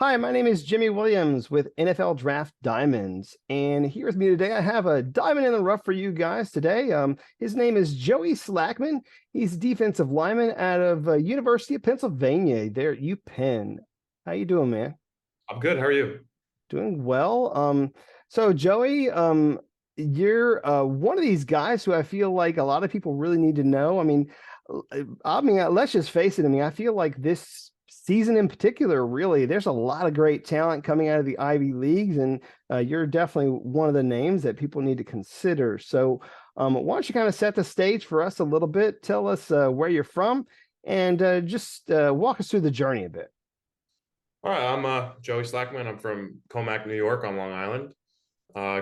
Hi, my name is Jimmy Williams with NFL Draft Diamonds, and here with me today, I have a diamond in the rough for you guys today. His name is Joey Slackman. He's a defensive lineman out of University of Pennsylvania. There at UPenn. How you doing, man? I'm good. How are you? Doing well. So Joey, you're one of these guys who I feel like a lot of people really need to know. Let's just face it. I feel like this season in particular, really, there's a lot of great talent coming out of the Ivy Leagues, and you're definitely one of the names that people need to consider. So, why don't you kind of set the stage for us a little bit? Tell us where you're from, and just walk us through the journey a bit. All right. I'm Joey Slackman. I'm from Comac, New York on Long Island.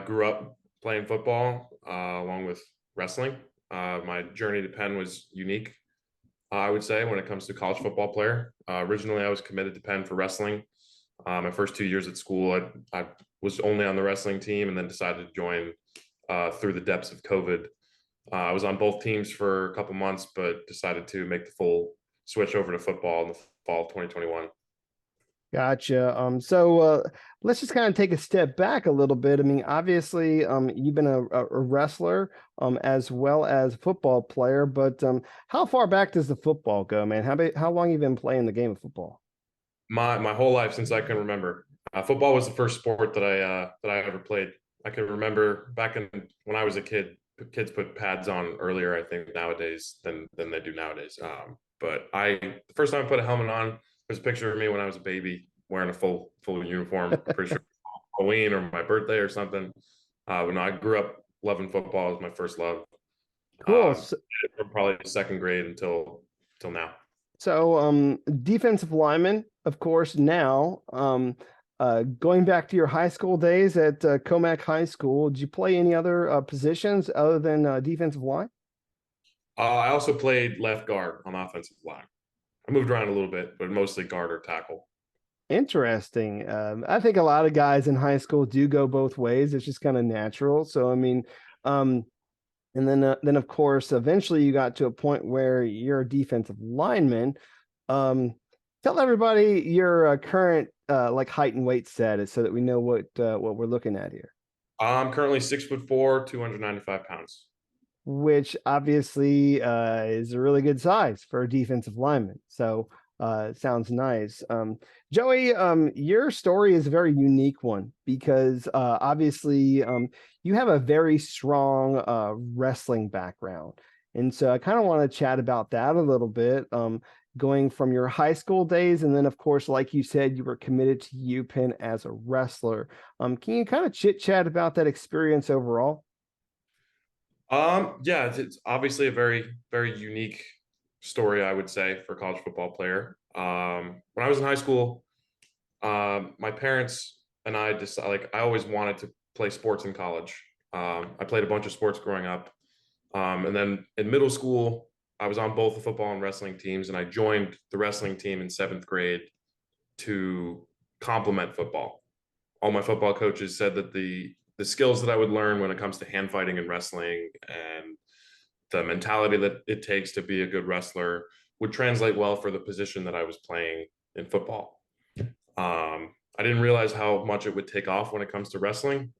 Grew up playing football along with wrestling. My journey to Penn was unique, I would say, when it comes to college football player. Originally, I was committed to Penn for wrestling. My first 2 years at school, I was only on the wrestling team and then decided to join through the depths of COVID. I was on both teams for a couple months, but decided to make the full switch over to football in the fall of 2021. Gotcha. So let's just kind of take a step back a little bit. Obviously, you've been a wrestler as well as a football player, but how far back does the football go, man? How long you been playing the game of football? My whole life since I can remember. Football was the first sport that I ever played. I can remember back in when I was a kid. Kids put pads on earlier, I think, nowadays than they do nowadays. But the first time I put a helmet on, there's a picture of me when I was a baby wearing a full uniform. Pretty sure Halloween or my birthday or something. But no, I grew up loving football. It was my first love. Cool. Um, from probably second grade until now. So, defensive lineman, of course, now, going back to your high school days at Comac High School, did you play any other positions other than defensive line? I also played left guard on offensive line. I moved around a little bit, but mostly guard or tackle. Interesting. I think a lot of guys in high school do go both ways. It's just kind of natural. So, um, and then of course, eventually you got to a point where you're a defensive lineman. Um, Tell everybody your current like height and weight status so that we know what we're looking at here. I'm currently 6'4", 295 pounds. Which obviously is a really good size for a defensive lineman. So it sounds nice. Joey, your story is a very unique one because obviously you have a very strong wrestling background. And so I kind of want to chat about that a little bit. Going from your high school days, and then, of course, like you said, you were committed to UPenn as a wrestler. Can you kind of chit chat about that experience overall? Yeah, it's obviously a very unique story, I would say, for a college football player. When I was in high school, my parents and I decided, like, I always wanted to play sports in college. I played a bunch of sports growing up. And then in middle school, I was on both the football and wrestling teams, and I joined the wrestling team in seventh grade to complement football. All my football coaches said that the skills that I would learn when it comes to hand fighting and wrestling and the mentality that it takes to be a good wrestler would translate well for the position that I was playing in football. I didn't realize how much it would take off when it comes to wrestling.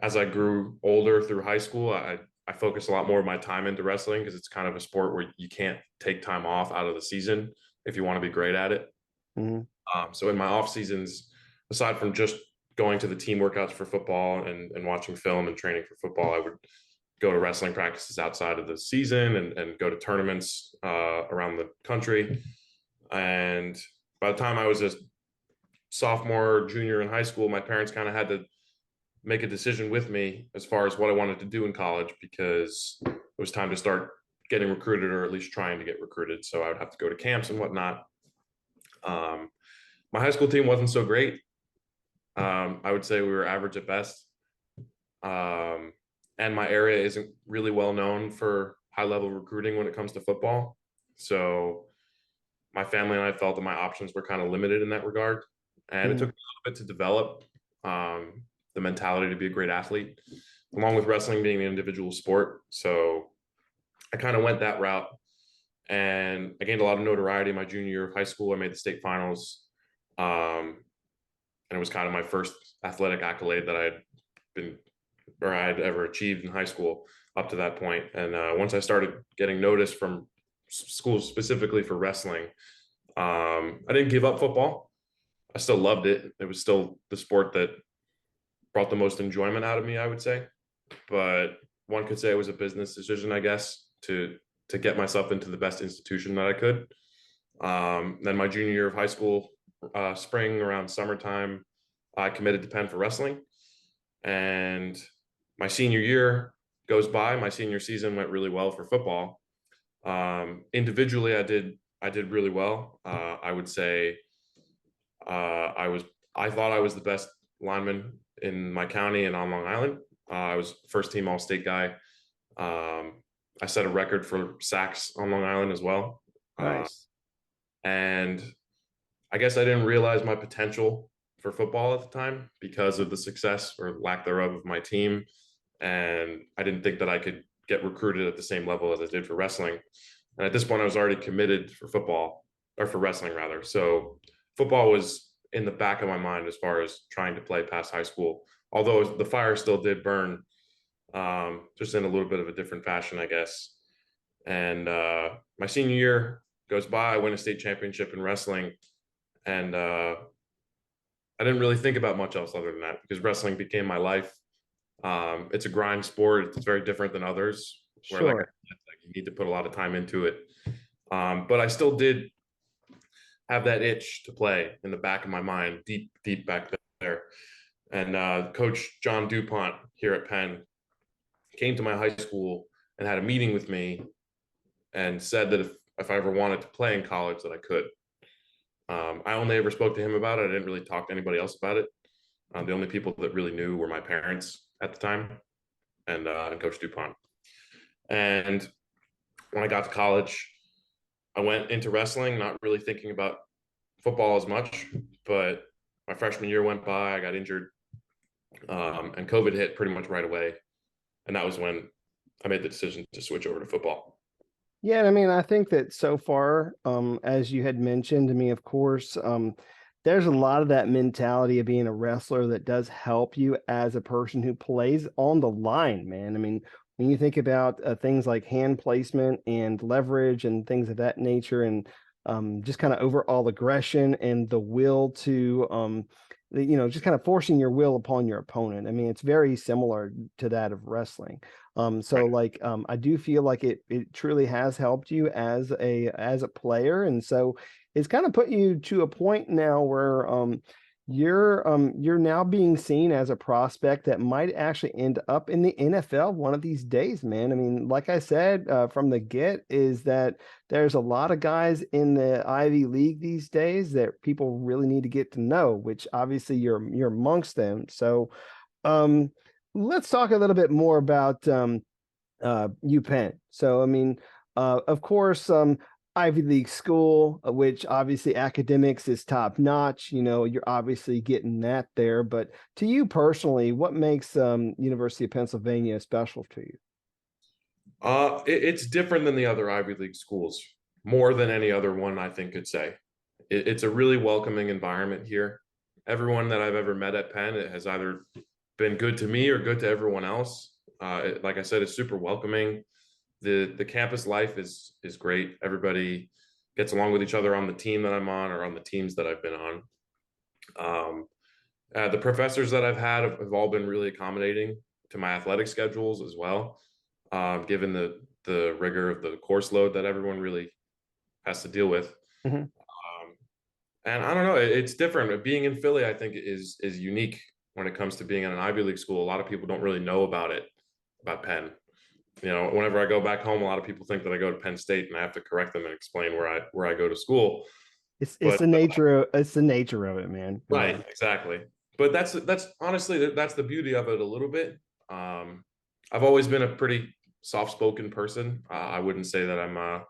As I grew older through high school, I focused a lot more of my time into wrestling because it's kind of a sport where you can't take time off out of the season if you want to be great at it. Mhm. So in my off seasons, aside from just going to the team workouts for football and watching film and training for football, I would go to wrestling practices outside of the season and go to tournaments around the country. And by the time I was a sophomore, junior in high school, my parents kind of had to make a decision with me as far as what I wanted to do in college because it was time to start getting recruited or at least trying to get recruited. So I would have to go to camps and whatnot. Um, my high school team wasn't so great. I would say we were average at best. Um, and my area isn't really well known for high level recruiting when it comes to football. So my family and I felt that my options were kind of limited in that regard. And it took Mhm. me a little bit to develop the mentality to be a great athlete, along with wrestling being an individual sport. So I kind of went that route and I gained a lot of notoriety my junior year of high school. I made the state finals. and it was kind of my first athletic accolade that I had been or I had ever achieved in high school up to that point. And once I started getting noticed from schools specifically for wrestling, I didn't give up football. I still loved it. It was still the sport that brought the most enjoyment out of me, I would say. But one could say it was a business decision, I guess, to get myself into the best institution that I could. Then my junior year of high school, spring around summertime, I committed to Penn for wrestling. And my senior year goes by. My senior season went really well for football. Individually, I did really well. I would say I thought I was the best lineman in my county and on Long Island. I was first team All State guy. I set a record for sacks on Long Island as well. Nice. And I guess I didn't realize my potential for football at the time because of the success or lack thereof of my team. And I didn't think that I could get recruited at the same level as I did for wrestling. And at this point, I was already committed for football or for wrestling rather. So football was in the back of my mind as far as trying to play past high school, although the fire still did burn, just in a little bit of a different fashion, I guess. And my senior year goes by, I win a state championship in wrestling, and I didn't really think about much else other than that because wrestling became my life. It's a grind sport. It's very different than others, where like I Sure. said, like you need to put a lot of time into it. But I still did have that itch to play in the back of my mind, deep, deep back there. And Coach John DuPont here at Penn came to my high school and had a meeting with me and said that if I ever wanted to play in college, that I could. I only ever spoke to him about it. I didn't really talk to anybody else about it. The only people that really knew were my parents at the time and Coach DuPont. And when I got to college, I went into wrestling, not really thinking about football as much. But my freshman year went by, I got injured, and COVID hit pretty much right away. And that was when I made the decision to switch over to football. Yeah, and I mean, I think that so far, as you had mentioned, I mean, of course, there's a lot of that mentality of being a wrestler that does help you as a person who plays on the line, man. I mean, when you think about things like hand placement and leverage and things of that nature, and just kind of overall aggression and the will to, just kind of forcing your will upon your opponent. I mean, it's very similar to that of wrestling. So Right. like I do feel like it truly has helped you as a player. And so it's kind of put you to a point now where you're now being seen as a prospect that might actually end up in the NFL one of these days, man. I mean, like I said from the get, is that there's a lot of guys in the Ivy League these days that people really need to get to know, which obviously you're amongst them. So um, let's talk a little bit more about UPenn. So, I mean, of course, Ivy League school, which obviously academics is top notch. You know, you're obviously getting that there. But to you personally, what makes University of Pennsylvania special to you? It's different than the other Ivy League schools, more than any other one I think could say. It's a really welcoming environment here. Everyone that I've ever met at Penn, it has either been good to me or good to everyone else. Like I said, it's super welcoming. The campus life is great. Everybody gets along with each other on the team that I'm on or on the teams that I've been on. Um, the professors that I've had have all been really accommodating to my athletic schedules as well, given the rigor of the course load that everyone really has to deal with. Mhm. Um, and I don't know, it's different. Being in Philly, I think, is unique when it comes to being in an Ivy League school. A lot of people don't really know about it, about Penn. You know, whenever I go back home, a lot of people think that I go to Penn State, and I have to correct them and explain where I go to school. It's But the nature of it, man. right, exactly. But that's honestly that's the beauty of it a little bit. Um, I've always been a pretty soft-spoken person. I wouldn't say that I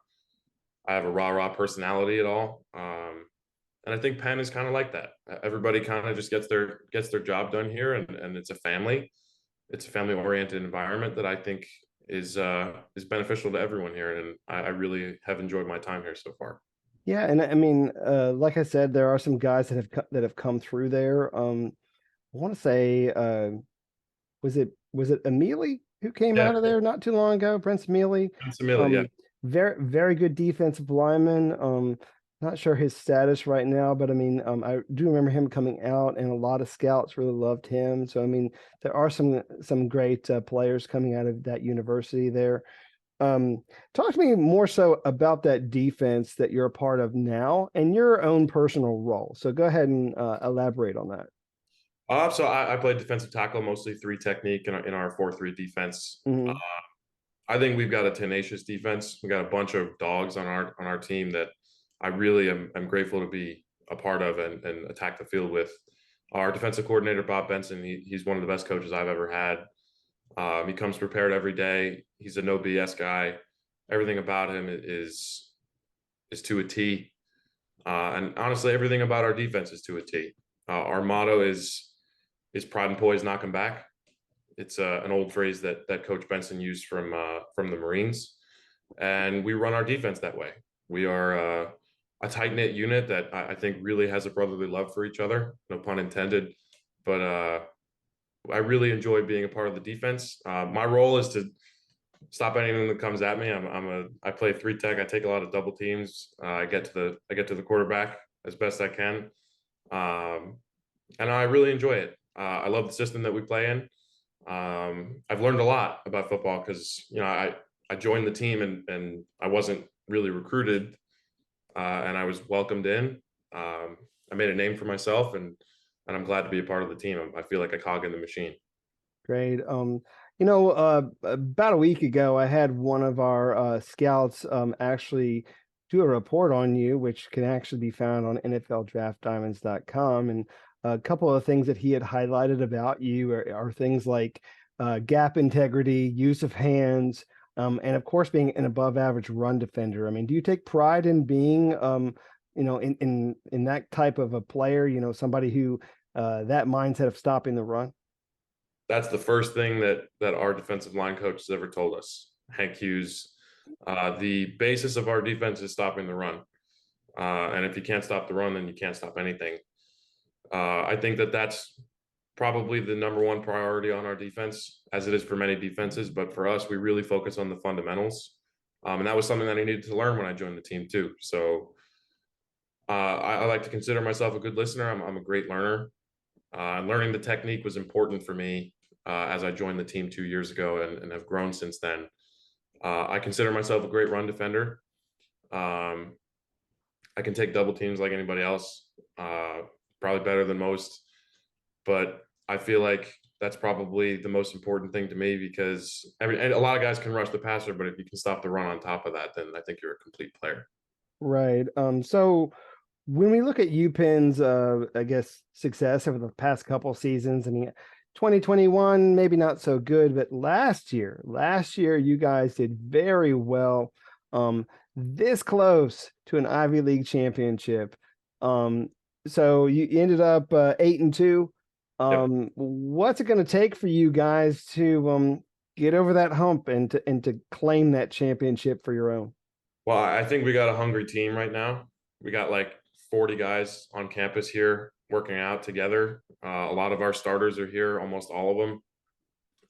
have a rah-rah personality at all. And I think Penn is kind of like that. Everybody kind of just gets their job done here, and it's a family. It's a family-oriented environment that I think is beneficial to everyone here, and I really have enjoyed my time here so far. Yeah, and I mean, like I said, there are some guys that have come through there. I want to say, was it Emili who came Yeah, out of there not too long ago? Prince Emili, Camilla, yeah. um, very good defensive lineman. Not sure his status right now, but I mean, I do remember him coming out, and a lot of scouts really loved him. So I mean, there are some great players coming out of that university there. Um, Talk to me more so about that defense that you're a part of now and your own personal role. So go ahead and elaborate on that. So I played defensive tackle, mostly three technique in our 4-3 defense. Hmm. I think we've got a tenacious defense. We got a bunch of dogs on our team that I really am grateful to be a part of and attack the field with. Our defensive coordinator Bob Benson, he's one of the best coaches I've ever had. He comes prepared every day. He's a no BS guy. Everything about him is to a T. And honestly, everything about our defense is to a T. Our motto is pride and poise, knock 'em back. It's an old phrase that Coach Benson used from the Marines, and we run our defense that way. We are a tight knit unit that I think really has a brotherly love for each other. No pun intended, but I really enjoy being a part of the defense. My role is to stop anything that comes at me. I play three tech. I take a lot of double teams. I get to the quarterback as best I can, um, and I really enjoy it. I love the system that we play in. I've learned a lot about football because I joined the team and I wasn't really recruited, and I was welcomed in. I made a name for myself, and I'm glad to be a part of the team. I feel like a cog in the machine. Great. About a week ago, I had one of our scouts actually do a report on you, which can actually be found on NFLDraftDiamonds.com. And a couple of things that he had highlighted about you are things like gap integrity, use of hands, and of course, being an above average run defender. I mean, do you take pride in being, in that type of a player, somebody who that mindset of stopping the run? That's the first thing that our defensive line coach has ever told us. Hank Hughes. The basis of our defense is stopping the run, and if you can't stop the run, then you can't stop anything. I think that's probably the number one priority on our defense, as it is for many defenses. But for us, we really focus on the fundamentals, and that was something that I needed to learn when I joined the team too. So I like to consider myself a good listener. I'm a great learner. Learning the technique was important for me as I joined the team 2 years ago and have grown since then. I consider myself a great run defender. Um, I can take double teams like anybody else, probably better than most. But I feel like that's probably the most important thing to me because and a lot of guys can rush the passer, but if you can stop the run on top of that, then I think you're a complete player. Right. So when we look at UPenn's, I guess, success over the past couple seasons, I mean, 2021 maybe not so good, but last year you guys did very well, this close to an Ivy League championship. Um, so you ended up 8-2. Yep. What's it going to take for you guys to get over that hump and to claim that championship for your own? Well, I think we got a hungry team right now. We got like 40 guys on campus here working out together. A lot of our starters are here, almost all of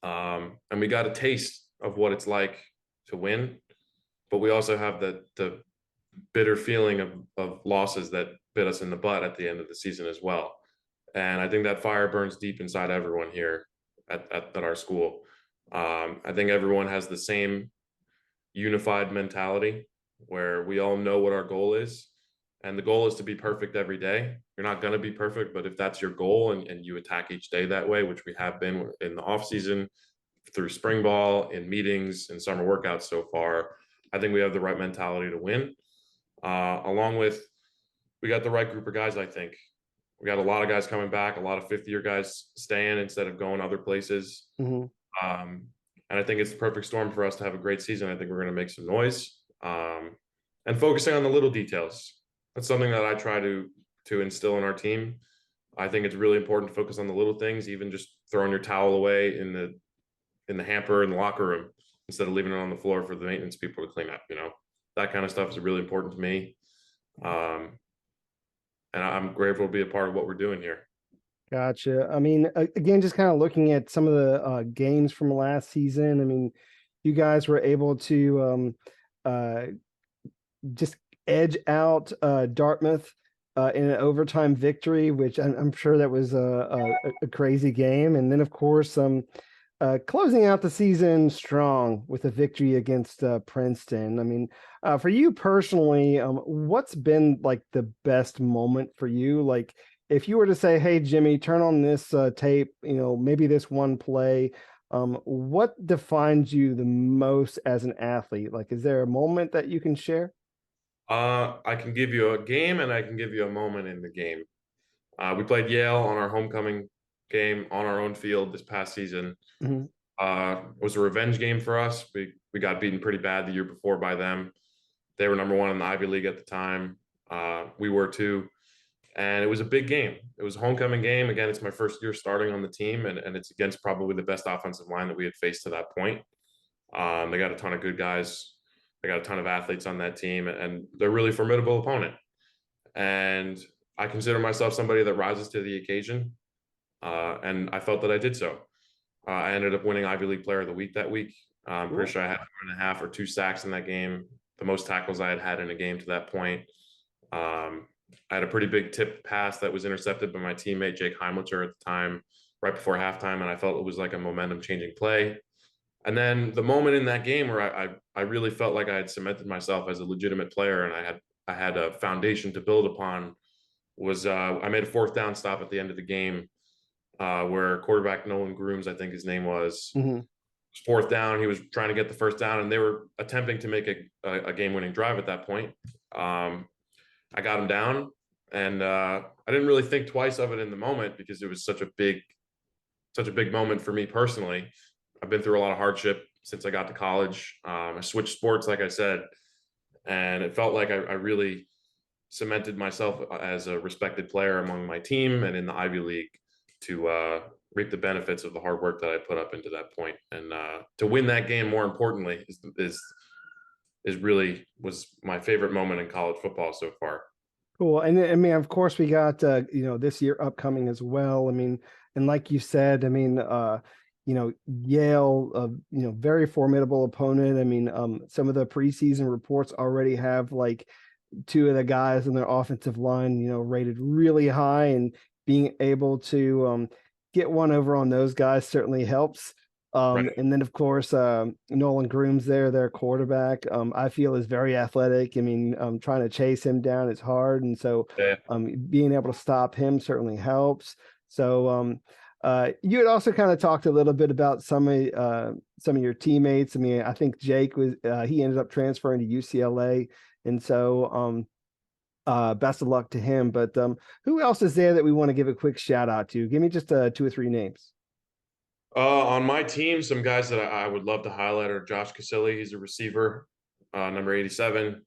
them. And we got a taste of what it's like to win, but we also have the bitter feeling of losses that bit us in the butt at the end of the season as well. And I think that fire burns deep inside everyone here at our school. I think everyone has the same unified mentality where we all know what our goal is. And the goal is to be perfect every day. You're not going to be perfect, but if that's your goal and you attack each day that way, which we have been in the off season, through spring ball, in meetings, and summer workouts so far, I think we have the right mentality to win. Along with, we got the right group of guys, I think. We got a lot of guys coming back, a lot of fifth year guys staying instead of going other places. Mhm. Um, and I think it's the perfect storm for us to have a great season. I think we're going to make some noise, and focusing on the little details. That's something that I try to instill in our team. I think it's really important to focus on the little things, even just throwing your towel away in the hamper in the locker room instead of leaving it on the floor for the maintenance people to clean up. That kind of stuff is really important to me. Um, and I'm grateful to be a part of what we're doing here. Gotcha. I mean, again, just kind of looking at some of the games from last season. I mean, you guys were able to uh, just edge out Dartmouth in an overtime victory, which I'm sure that was a crazy game. And then, of course, closing out the season strong with a victory against Princeton. I mean, for you personally, what's been like the best moment for you? Like, if you were to say, "Hey, Jimmy, turn on this tape," maybe this one play. What defines you the most as an athlete? Like, is there a moment that you can share? I can give you a game and I can give you a moment in the game. We played Yale on our homecoming game on our own field this past season. Mhm. It was a revenge game for us. We got beaten pretty bad the year before by them. They were number one in the Ivy League at the time. We were too. And it was a big game. It was a homecoming game. Again, it's my first year starting on the team, and it's against probably the best offensive line that we had faced to that point. They got a ton of good guys. They got a ton of athletes on that team, and they're a really formidable opponent. And I consider myself somebody that rises to the occasion, and I felt that I did so. I ended up winning Ivy League Player of the Week that week. I'm pretty Cool. sure I had 1.5 or 2 sacks in that game, the most tackles I had had in a game to that point. I had a pretty big tip pass that was intercepted by my teammate Jake Heimlicher at the time, right before halftime, and I felt it was like a momentum changing play. And then the moment in that game where I really felt like I had cemented myself as a legitimate player and I had a foundation to build upon was I made a fourth down stop at the end of the game where quarterback Nolan Grooms, I think his name was, Mhm. fourth down. He was trying to get the first down, and they were attempting to make a game-winning drive at that point. I got him down, and I didn't really think twice of it in the moment because it was such a big moment for me personally. I've been through a lot of hardship since I got to college. I switched sports, like I said, and it felt like I really cemented myself as a respected player among my team and in the Ivy League to reap the benefits of the hard work that I put up into that point. And to win that game, more importantly, is really was my favorite moment in college football so far. Cool. And I mean, of course, we got this year upcoming as well. I mean, and like you said, I mean, Yale, very formidable opponent. I mean, some of the preseason reports already have like two of the guys in their offensive line, rated really high, and being able to get one over on those guys certainly helps. Right. And then of course, Nolan Grooms there, their quarterback, I feel is very athletic. I mean, trying to chase him down is hard. And so Yeah. being able to stop him certainly helps. So you had also kind of talked a little bit about some of your teammates. I mean, I think Jake was he ended up transferring to UCLA. And so best of luck to him. But who else is there that we want to give a quick shout out to? Give me just 2 or 3 names. On my team, some guys that I would love to highlight are Josh Casilli. He's a receiver, number 87.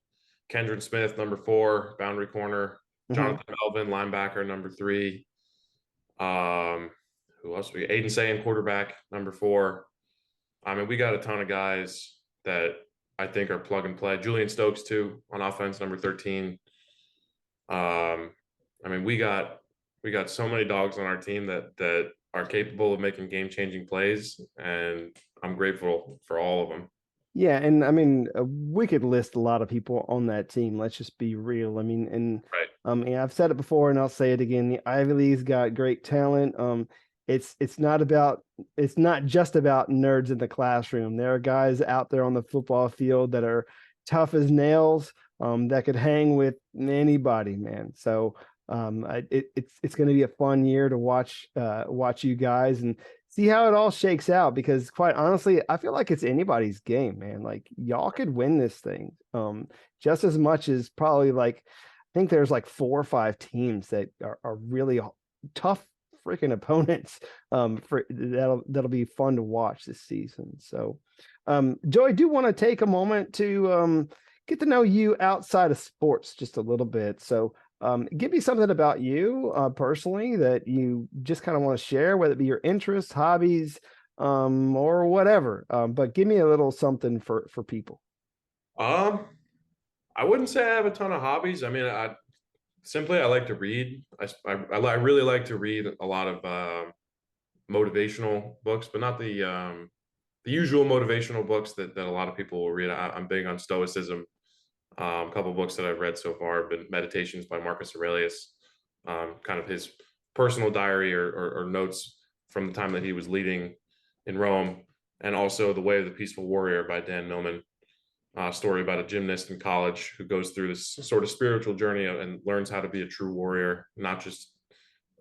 Kendron Smith, number 4, boundary corner. Mhm. Jonathan Melvin, linebacker, number 3. Um, who else? We Aiden Sayin, quarterback, number 4. I mean, we got a ton of guys that I think are plug and play. Julian Stokes too on offense, number 13. I mean, we got so many dogs on our team that are capable of making game changing plays, and I'm grateful for all of them. Yeah, and I mean, we could list a lot of people on that team. Let's just be real. I mean, and Right. yeah, I've said it before, and I'll say it again. The Ivy League's got great talent. It's not just about nerds in the classroom. There are guys out there on the football field that are tough as nails. That could hang with anybody, man. So it's going to be a fun year to watch you guys and see how it all shakes out, because quite honestly, I feel like it's anybody's game, man. Like y'all could win this thing. Just as much as probably like I think there's like 4 or 5 teams that are really tough freaking opponents for that'll be fun to watch this season. So Joe, I do want to take a moment to get to know you outside of sports just a little bit. So give me something about you personally that you just kind of want to share, whether it be your interests, hobbies, or whatever. But give me a little something for people. Um, I wouldn't say I have a ton of hobbies. I mean, I like to read. I really like to read a lot of motivational books, but not the usual motivational books that a lot of people will read. I'm big on Stoicism. A couple books that I've read so far have been Meditations by Marcus Aurelius, kind of his personal diary or notes from the time that he was leading in Rome, and also The Way of the Peaceful Warrior by Dan Millman, story about a gymnast in college who goes through this sort of spiritual journey and learns how to be a true warrior, not just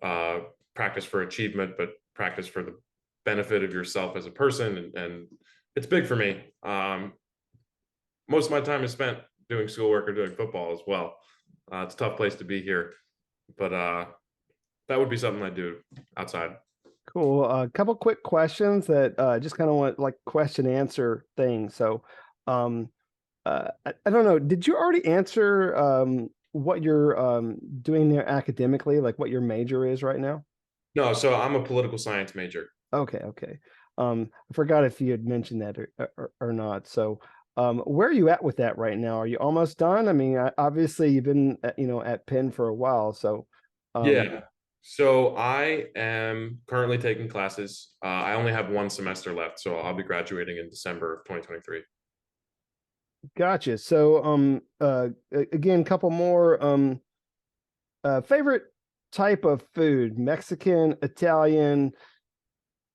uh, practice for achievement, but practice for the benefit of yourself as a person. And it's big for me. Most of my time is spent doing schoolwork or doing football as well. It's a tough place to be here, but that would be something I do outside. Cool. A couple quick questions that just kind of want like question answer things. So, um, I don't know. Did you already answer what you're doing there academically, like what your major is right now? No, so I'm a political science major. Okay, okay. I forgot if you had mentioned that or not. So, where are you at with that right now? Are you almost done? I mean, obviously you've been at Penn for a while. So, um, Yeah. So I am currently taking classes. I only have one semester left, so I'll be graduating in December of 2023. gotcha. So, again, couple more. Favorite type of food: Mexican, Italian,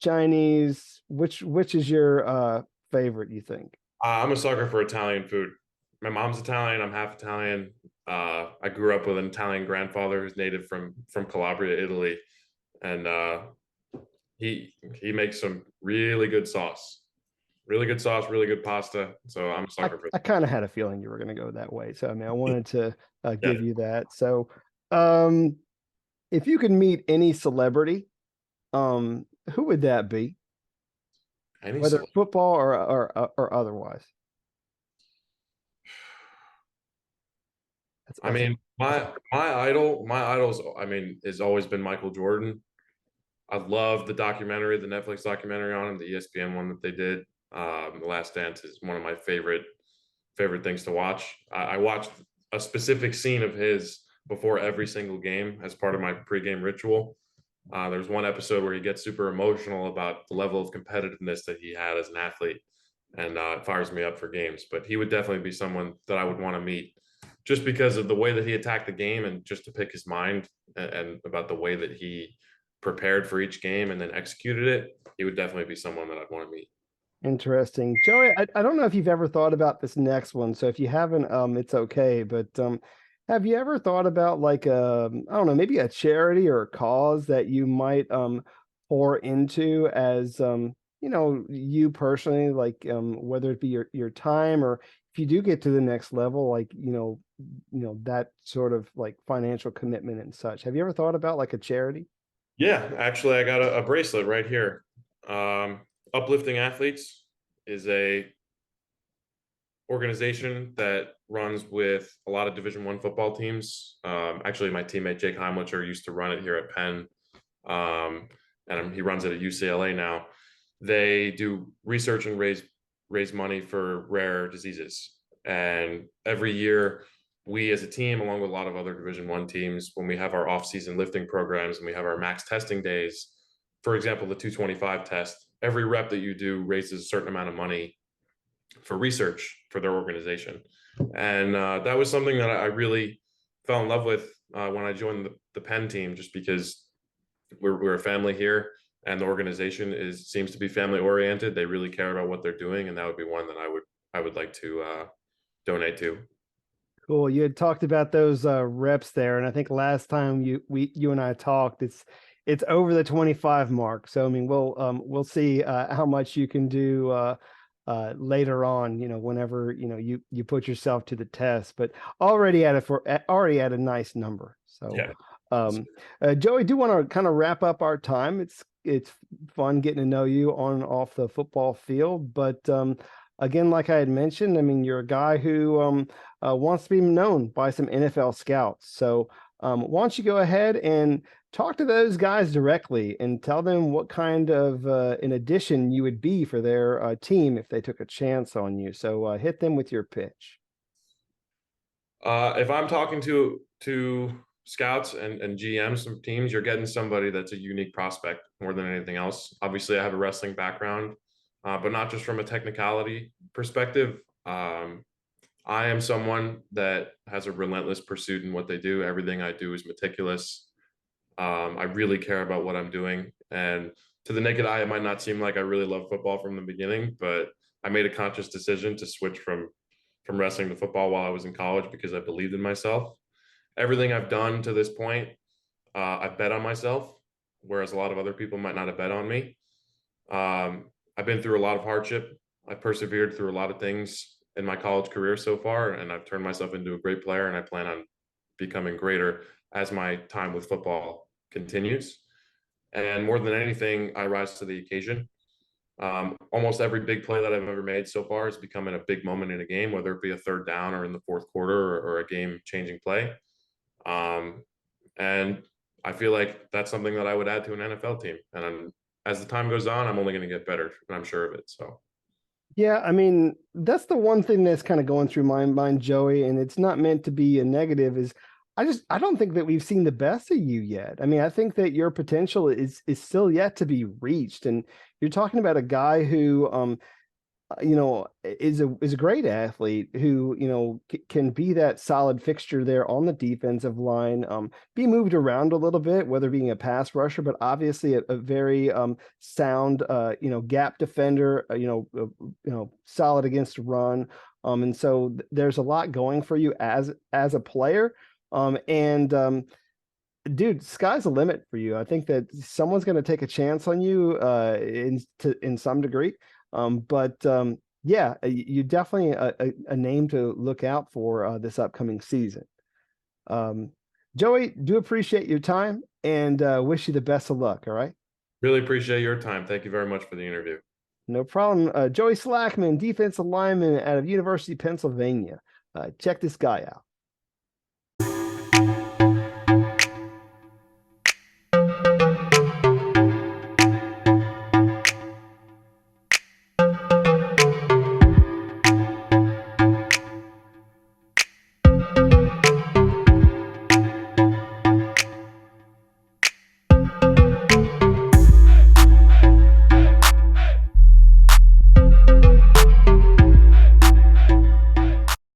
Chinese. Which is your favorite, you think? I'm a sucker for Italian food. My mom's Italian. I'm half Italian. I grew up with an Italian grandfather who's native from Calabria, Italy, and he makes some really good sauce, really good pasta. So I'm a I, sucker for I kind of had a feeling you were going to go that way. So, I mean, I wanted to that. give you that. So, um, if you could meet any celebrity, who would that be? Any Whether celebrity. football or otherwise. That's I that's a mean, that's a my idols. I mean, has always been Michael Jordan. I love the documentary, the Netflix documentary on him, the ESPN one that they did. The Last Dance is one of my favorite things to watch. I watched a specific scene of his before every single game as part of my pregame ritual. There's one episode where he gets super emotional about the level of competitiveness that he had as an athlete, and it fires me up for games. But he would definitely be someone that I would want to meet, just because of the way that he attacked the game, and just to pick his mind and about the way that he prepared for each game and then executed it. He would definitely be someone that I'd want to meet. interesting. Joey, I don't know if you've ever thought about this next one. So if you haven't, it's okay. But have you ever thought about like I don't know, maybe a charity or a cause that you might pour into as you personally, like whether it be your time or if you do get to the next level, like that sort of like financial commitment and such. Have you ever thought about like a charity? Yeah, actually, I got a bracelet right here. Um, Uplifting Athletes is a organization that runs with a lot of Division I football teams. Actually, my teammate Jake Heimlicher used to run it here at Penn, and he runs it at UCLA now. They do research and raise money for rare diseases, and every year we as a team, along with a lot of other Division I teams, when we have our off-season lifting programs and we have our max testing days, for example, the 225 test, every rep that you do raises a certain amount of money for research for their organization. And that was something that I really fell in love with when I joined the Penn team, just because we're a family here, and the organization seems to be family oriented. They really care about what they're doing, and that would be one that I would like to donate to. Cool. You had talked about those reps there, and I think last time you and I talked, it's over the 25 mark. So I mean, we'll see how much you can do later on. Whenever you put yourself to the test, but already at a nice number. So, Yeah. Joey, I do want to kind of wrap up our time. It's fun getting to know you on and off the football field, but again, like I had mentioned, I mean, you're a guy who wants to be known by some NFL scouts. So why don't you go ahead and talk to those guys directly and tell them what kind of an addition you would be for their team if they took a chance on you. So hit them with your pitch. If I'm talking to scouts and GMs from teams, you're getting somebody that's a unique prospect more than anything else. Obviously, I have a wrestling background, but not just from a technicality perspective. I am someone that has a relentless pursuit in what they do. Everything I do is meticulous. I really care about what I'm doing, and to the naked eye, it might not seem like I really love football from the beginning, but I made a conscious decision to switch from wrestling to football while I was in college because I believed in myself. Everything I've done to this point, I've bet on myself, whereas a lot of other people might not have bet on me. I've been through a lot of hardship. I persevered through a lot of things in my college career so far, and I've turned myself into a great player, and I plan on becoming greater as my time with football continues. And more than anything, I rise to the occasion. Almost every big play that I've ever made so far is becoming a big moment in a game, whether it be a third down or in the fourth quarter or a game changing play. Um, and I feel like that's something that I would add to an NFL team. And as the time goes on, I'm only going to get better, and I'm sure of it. So, Yeah, I mean, that's the one thing that's kind of going through my mind, Joey, and it's not meant to be a negative, is I don't think that we've seen the best of you yet. I mean, I think that your potential is still yet to be reached. And you're talking about a guy who is a great athlete who, can be that solid fixture there on the defensive line, be moved around a little bit, whether being a pass rusher, but obviously a very sound, gap defender, solid against run. And so there's a lot going for you as a player. And dude, sky's the limit for you. I think that someone's going to take a chance on you in some degree. But yeah, you definitely a name to look out for this upcoming season. Um, Joey, do appreciate your time and wish you the best of luck. All right. really appreciate your time. Thank you very much for the interview. No problem. Joey Slackman, defensive lineman out of University of Pennsylvania. Check this guy out.